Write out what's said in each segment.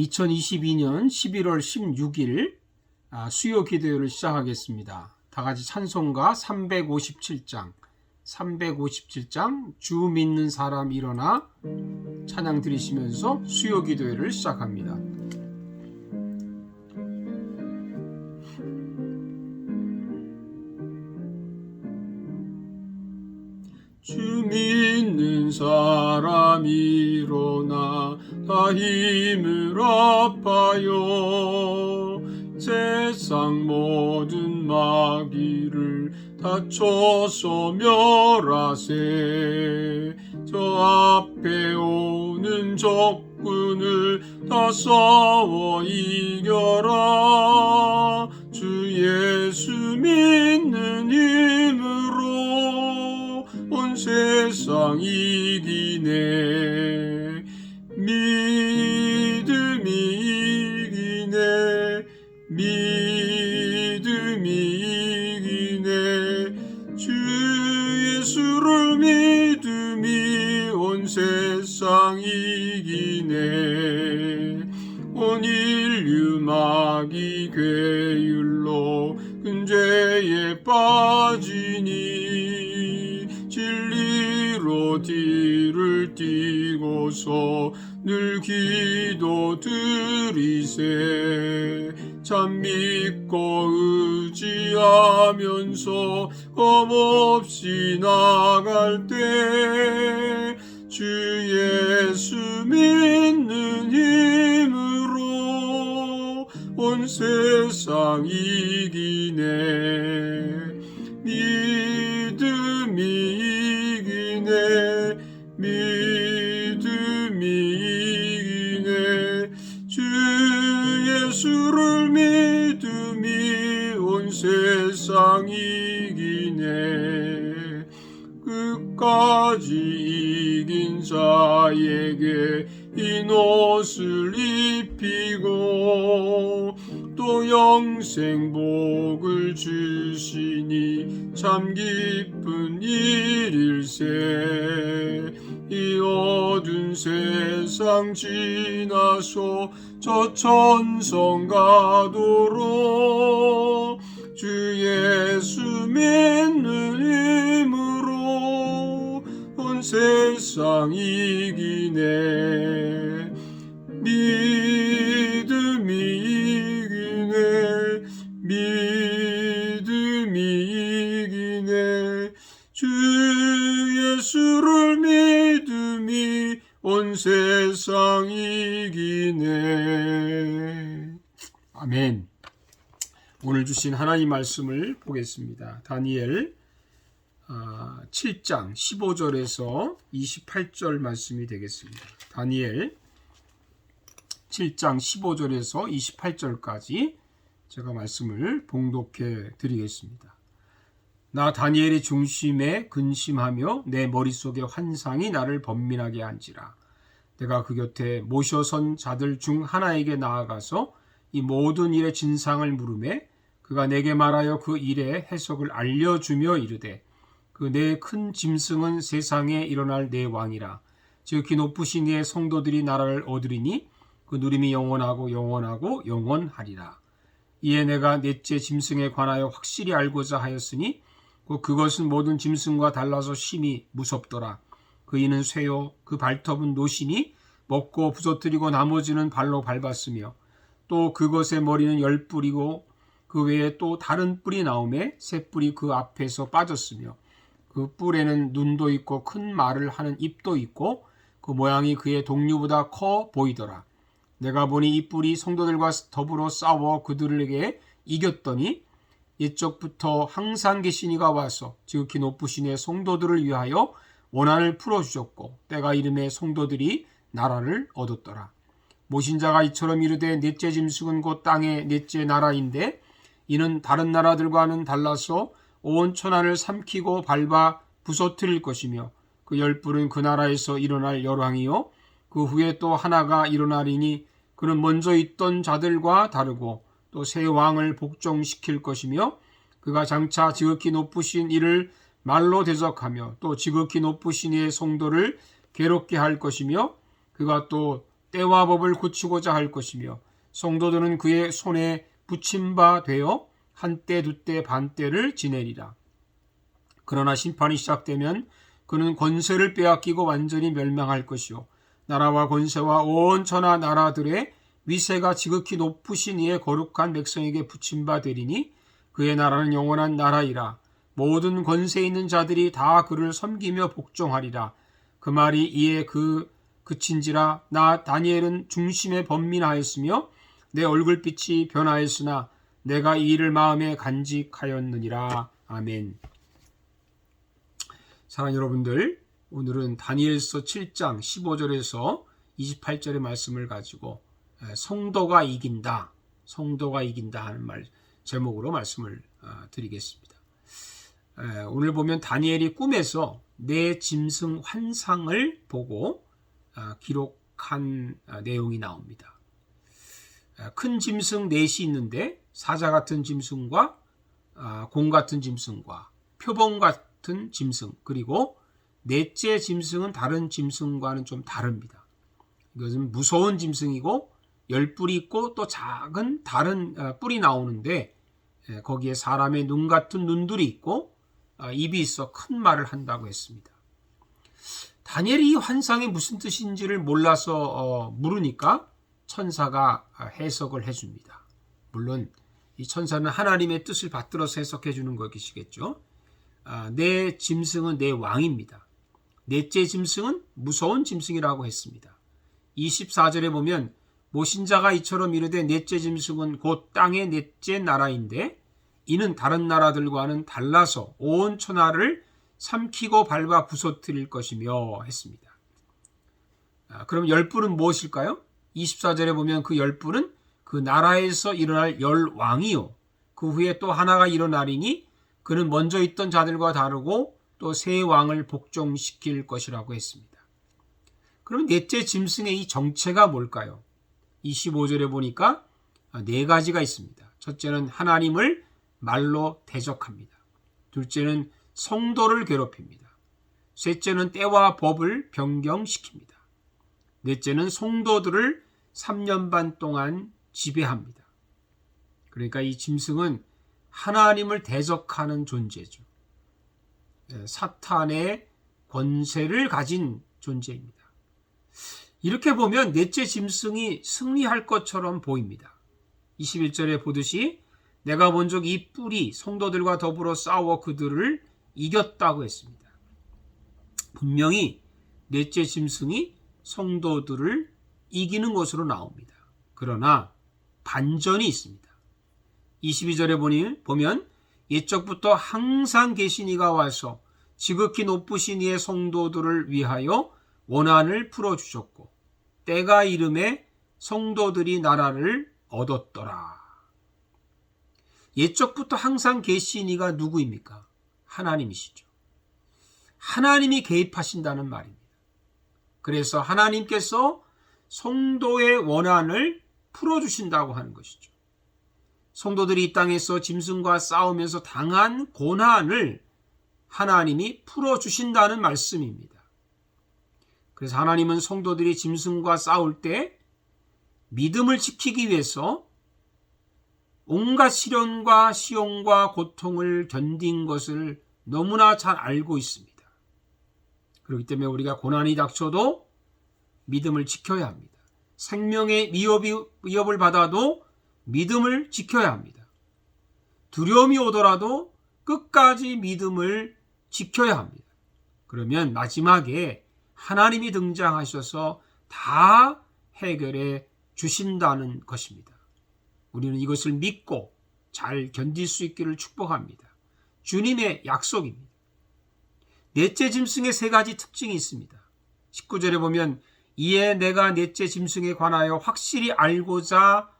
2022년 11월 16일 수요 기도회를 시작하겠습니다. 다같이 찬송가 357장 주 믿는 사람 일어나 찬양 드리시면서 수요 기도회를 시작합니다. 주 믿는 사람 일어나 다 힘을 합하여 세상 모든 마귀를 다쳐서 멸하세. 저 앞에 오는 적군을 다 싸워 이겨라. 주 예수 믿는 힘으로 온 세상 이기네. 믿음이 이기네. 믿음이 이기네. 주 예수를 믿음이 온 세상 이기네. 온 인류 마귀 괴율로 큰 죄에 빠지니 진리로 뒤를 띠고서 늘 기도 드리세. 참 믿고 의지하면서 겁없이 나갈 때 주 예수 믿는 힘으로 온 세상 이기네. 믿음이 이기네. 믿음이 이기네. 주 예수를 믿음이 온 세상 이기네. 끝까지 이긴 자에게 흰 옷을 입히고 또 영생 복을 주시니 참 기쁜 일일세. 이 어두운 세상 지나서 저 천성 가도록 주 예수 믿는 힘으로 온 세상 이기네. 믿음이 이기네. 믿음이 이기네. 주 예수를 믿음이 온 세상 이기네. 아멘. 오늘 주신 하나님 말씀을 보겠습니다. 다니엘 7장 15절에서 28절 말씀이 되겠습니다. 다니엘 7장 15절에서 28절까지 제가 말씀을 봉독해 드리겠습니다. 나 다니엘의 중심에 근심하며 내 머릿속에 환상이 나를 번민하게 한지라. 내가 그 곁에 모셔선 자들 중 하나에게 나아가서 이 모든 일의 진상을 물으매 그가 내게 말하여 그 일의 해석을 알려주며 이르되 그 내 큰 짐승은 세상에 일어날 내 왕이라. 지극히 높으신 이의 성도들이 나라를 얻으리니 그 누림이 영원하고 영원하리라. 이에 내가 넷째 짐승에 관하여 확실히 알고자 하였으니 그것은 모든 짐승과 달라서 심히 무섭더라. 그 이는 쇠요 그 발톱은 노시니 먹고 부서뜨리고 나머지는 발로 밟았으며 또 그것의 머리는 10뿔이고 그 외에 또 다른 뿔이 나오매 새 뿔이 그 앞에서 빠졌으며 그 뿔에는 눈도 있고 큰 말을 하는 입도 있고 그 모양이 그의 동류보다 커 보이더라. 내가 보니 이 뿔이 성도들과 더불어 싸워 그들에게 이겼더니 옛적부터 항상 계신 이가 와서 지극히 높으신 이의 성도들을 위하여 원한을 풀어주셨고 때가 이름에 성도들이 나라를 얻었더라. 모신자가 이처럼 이르되 넷째 짐승은 곧 땅의 넷째 나라인데 이는 다른 나라들과는 달라서 온 천하를 삼키고 밟아 부서뜨릴 것이며 그 10뿔은 그 나라에서 일어날 열왕이요 그 후에 또 하나가 일어나리니 그는 먼저 있던 자들과 다르고 또 새 왕을 복종시킬 것이며 그가 장차 지극히 높으신 이를 말로 대적하며 또 지극히 높으신 이의 성도를 괴롭게 할 것이며 그가 또 때와 법을 고치고자 할 것이며 성도들은 그의 손에 붙임 바 되어 한때 두때 반때를 지내리라. 그러나 심판이 시작되면 그는 권세를 빼앗기고 완전히 멸망할 것이요 나라와 권세와 온 천하 나라들의 위세가 지극히 높으신 이의 거룩한 백성에게 붙임 바 되리니 그의 나라는 영원한 나라이라. 모든 권세 있는 자들이 다 그를 섬기며 복종하리라. 그 말이 이에 그친지라. 나 다니엘은 중심에 번민하였으며 내 얼굴빛이 변하였으나 내가 이 일을 마음에 간직하였느니라. 아멘. 사랑하는 여러분들, 오늘은 다니엘서 7장 15절에서 28절의 말씀을 가지고 성도가 이긴다, 성도가 이긴다 하는 제목으로 말씀을 드리겠습니다. 오늘 보면 다니엘이 꿈에서 네 짐승 환상을 보고 기록한 내용이 나옵니다. 큰 짐승 넷이 있는데 사자 같은 짐승과 공 같은 짐승과 표범 같은 짐승, 그리고 넷째 짐승은 다른 짐승과는 좀 다릅니다. 이것은 무서운 짐승이고 10뿔이 있고 또 작은 다른 뿔이 나오는데 거기에 사람의 눈 같은 눈들이 있고 입이 있어 큰 말을 한다고 했습니다. 다니엘이 이 환상이 무슨 뜻인지를 몰라서 물으니까 천사가 해석을 해줍니다. 물론 이 천사는 하나님의 뜻을 받들어서 해석해 주는 것이겠죠. 내 짐승은 내 왕입니다. 넷째 짐승은 무서운 짐승이라고 했습니다. 24절에 보면 모신자가 이처럼 이르되 넷째 짐승은 곧 땅의 넷째 나라인데 이는 다른 나라들과는 달라서 온 천하를 삼키고 밟아 부서뜨릴 것이며 했습니다. 그럼 10뿔은 무엇일까요? 24절에 보면 그 10뿔은 그 나라에서 일어날 10왕이요 그 후에 또 하나가 일어나리니 그는 먼저 있던 자들과 다르고 또 새 왕을 복종시킬 것이라고 했습니다. 그럼 넷째 짐승의 이 정체가 뭘까요? 25절에 보니까 네 가지가 있습니다. 첫째는 하나님을 말로 대적합니다. 둘째는 성도를 괴롭힙니다. 셋째는 때와 법을 변경시킵니다. 넷째는 성도들을 3년 반 동안 지배합니다. 그러니까 이 짐승은 하나님을 대적하는 존재죠. 사탄의 권세를 가진 존재입니다. 이렇게 보면 넷째 짐승이 승리할 것처럼 보입니다. 21절에 보듯이 내가 본즉 이 뿔이 성도들과 더불어 싸워 그들을 이겼다고 했습니다. 분명히 넷째 짐승이 성도들을 이기는 것으로 나옵니다. 그러나 반전이 있습니다. 22절에 보면 옛적부터 항상 계신 이가 와서 지극히 높으신 이의 성도들을 위하여 원한을 풀어주셨고 때가 이름에 성도들이 나라를 얻었더라. 옛적부터 항상 계신 이가 누구입니까? 하나님이시죠. 하나님이 개입하신다는 말입니다. 그래서 하나님께서 성도의 원한을 풀어주신다고 하는 것이죠. 성도들이 이 땅에서 짐승과 싸우면서 당한 고난을 하나님이 풀어주신다는 말씀입니다. 그래서 하나님은 성도들이 짐승과 싸울 때 믿음을 지키기 위해서 온갖 시련과 시험과 고통을 견딘 것을 너무나 잘 알고 있습니다. 그렇기 때문에 우리가 고난이 닥쳐도 믿음을 지켜야 합니다. 생명의 위협을 받아도 믿음을 지켜야 합니다. 두려움이 오더라도 끝까지 믿음을 지켜야 합니다. 그러면 마지막에 하나님이 등장하셔서 다 해결해 주신다는 것입니다. 우리는 이것을 믿고 잘 견딜 수 있기를 축복합니다. 주님의 약속입니다. 넷째 짐승의 세 가지 특징이 있습니다. 19절에 보면 이에 내가 넷째 짐승에 관하여 확실히 알고자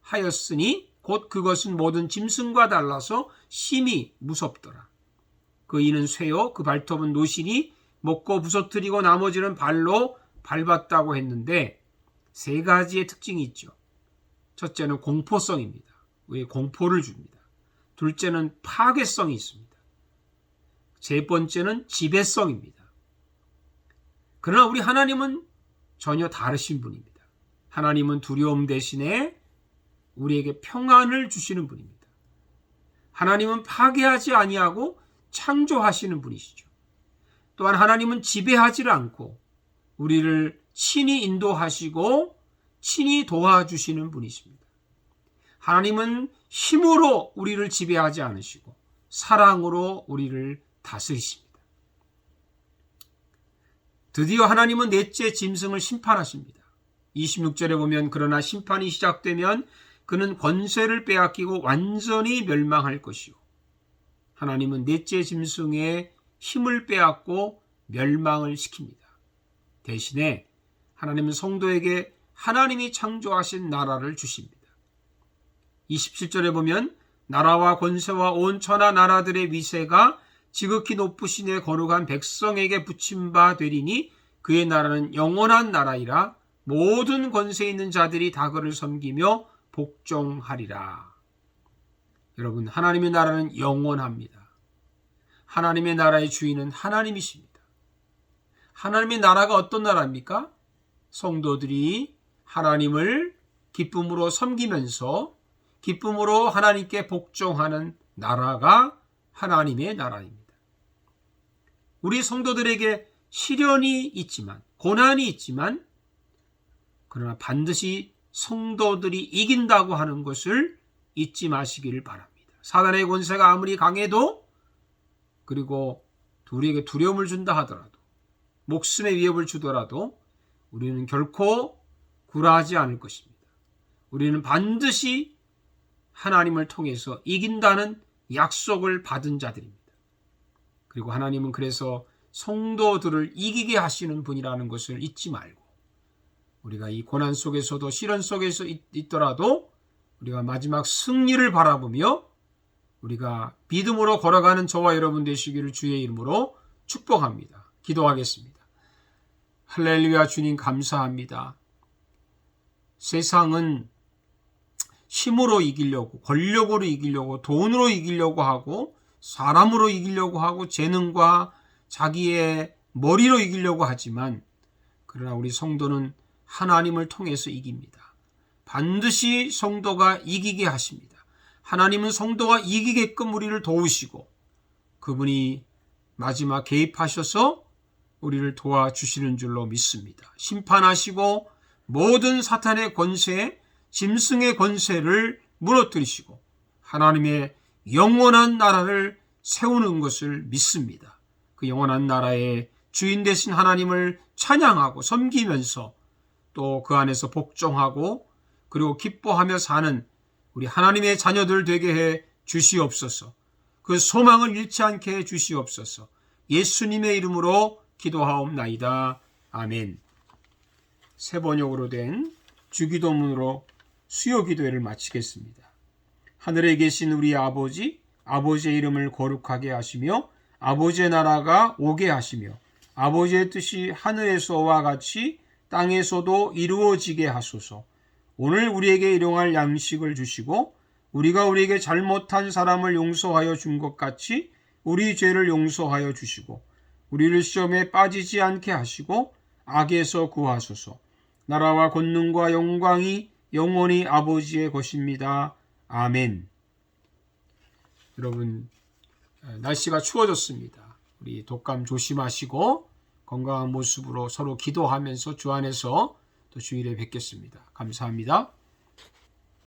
하였으니 곧 그것은 모든 짐승과 달라서 심히 무섭더라. 그 이는 쇠요 그 발톱은 노시니 먹고 부서뜨리고 나머지는 발로 밟았다고 했는데 세 가지의 특징이 있죠. 첫째는 공포성입니다. 왜 공포를 줍니다. 둘째는 파괴성이 있습니다. 세 번째는 지배성입니다. 그러나 우리 하나님은 전혀 다르신 분입니다. 하나님은 두려움 대신에 우리에게 평안을 주시는 분입니다. 하나님은 파괴하지 아니하고 창조하시는 분이시죠. 또한 하나님은 지배하지를 않고 우리를 친히 인도하시고 친히 도와주시는 분이십니다. 하나님은 힘으로 우리를 지배하지 않으시고 사랑으로 우리를 다스리십니다. 드디어 하나님은 넷째 짐승을 심판하십니다. 26절에 보면 그러나 심판이 시작되면 그는 권세를 빼앗기고 완전히 멸망할 것이요. 하나님은 넷째 짐승의 힘을 빼앗고 멸망을 시킵니다. 대신에 하나님은 성도에게 하나님이 창조하신 나라를 주십니다. 27절에 보면 나라와 권세와 온 천하 나라들의 위세가 지극히 높으신 의 거룩한 백성에게 붙임바 되리니 그의 나라는 영원한 나라이라 모든 권세 있는 자들이 다 그를 섬기며 복종하리라. 여러분, 하나님의 나라는 영원합니다. 하나님의 나라의 주인은 하나님이십니다. 하나님의 나라가 어떤 나라입니까? 성도들이 하나님을 기쁨으로 섬기면서 기쁨으로 하나님께 복종하는 나라가 하나님의 나라입니다. 우리 성도들에게 시련이 있지만, 고난이 있지만, 그러나 반드시 성도들이 이긴다고 하는 것을 잊지 마시기를 바랍니다. 사단의 권세가 아무리 강해도, 그리고 우리에게 두려움을 준다 하더라도, 목숨의 위협을 주더라도 우리는 결코 굴하지 않을 것입니다. 우리는 반드시 하나님을 통해서 이긴다는 약속을 받은 자들입니다. 그리고 하나님은 그래서 성도들을 이기게 하시는 분이라는 것을 잊지 말고, 우리가 이 고난 속에서도 시련 속에서 있더라도 우리가 마지막 승리를 바라보며 우리가 믿음으로 걸어가는 저와 여러분 되시기를 주의 이름으로 축복합니다. 기도하겠습니다. 할렐루야. 주님 감사합니다. 세상은 힘으로 이기려고, 권력으로 이기려고, 돈으로 이기려고 하고, 사람으로 이기려고 하고, 재능과 자기의 머리로 이기려고 하지만, 그러나 우리 성도는 하나님을 통해서 이깁니다. 반드시 성도가 이기게 하십니다. 하나님은 성도가 이기게끔 우리를 도우시고 그분이 마지막 개입하셔서 우리를 도와주시는 줄로 믿습니다. 심판하시고 모든 사탄의 권세, 짐승의 권세를 무너뜨리시고 하나님의 영원한 나라를 세우는 것을 믿습니다. 그 영원한 나라의 주인 되신 하나님을 찬양하고 섬기면서 또 그 안에서 복종하고 그리고 기뻐하며 사는 우리 하나님의 자녀들 되게 해 주시옵소서. 그 소망을 잃지 않게 해 주시옵소서. 예수님의 이름으로 기도하옵나이다. 아멘. 세 번역으로 된 주기도문으로 수요기도회를 마치겠습니다. 하늘에 계신 우리 아버지, 아버지의 이름을 거룩하게 하시며 아버지의 나라가 오게 하시며 아버지의 뜻이 하늘에서와 같이 땅에서도 이루어지게 하소서. 오늘 우리에게 일용할 양식을 주시고 우리가 우리에게 잘못한 사람을 용서하여 준 것 같이 우리 죄를 용서하여 주시고 우리를 시험에 빠지지 않게 하시고 악에서 구하소서. 나라와 권능과 영광이 영원히 아버지의 것입니다. 아멘. 여러분, 날씨가 추워졌습니다. 우리 독감 조심하시고 건강한 모습으로 서로 기도하면서 주 안에서 또 주일에 뵙겠습니다. 감사합니다.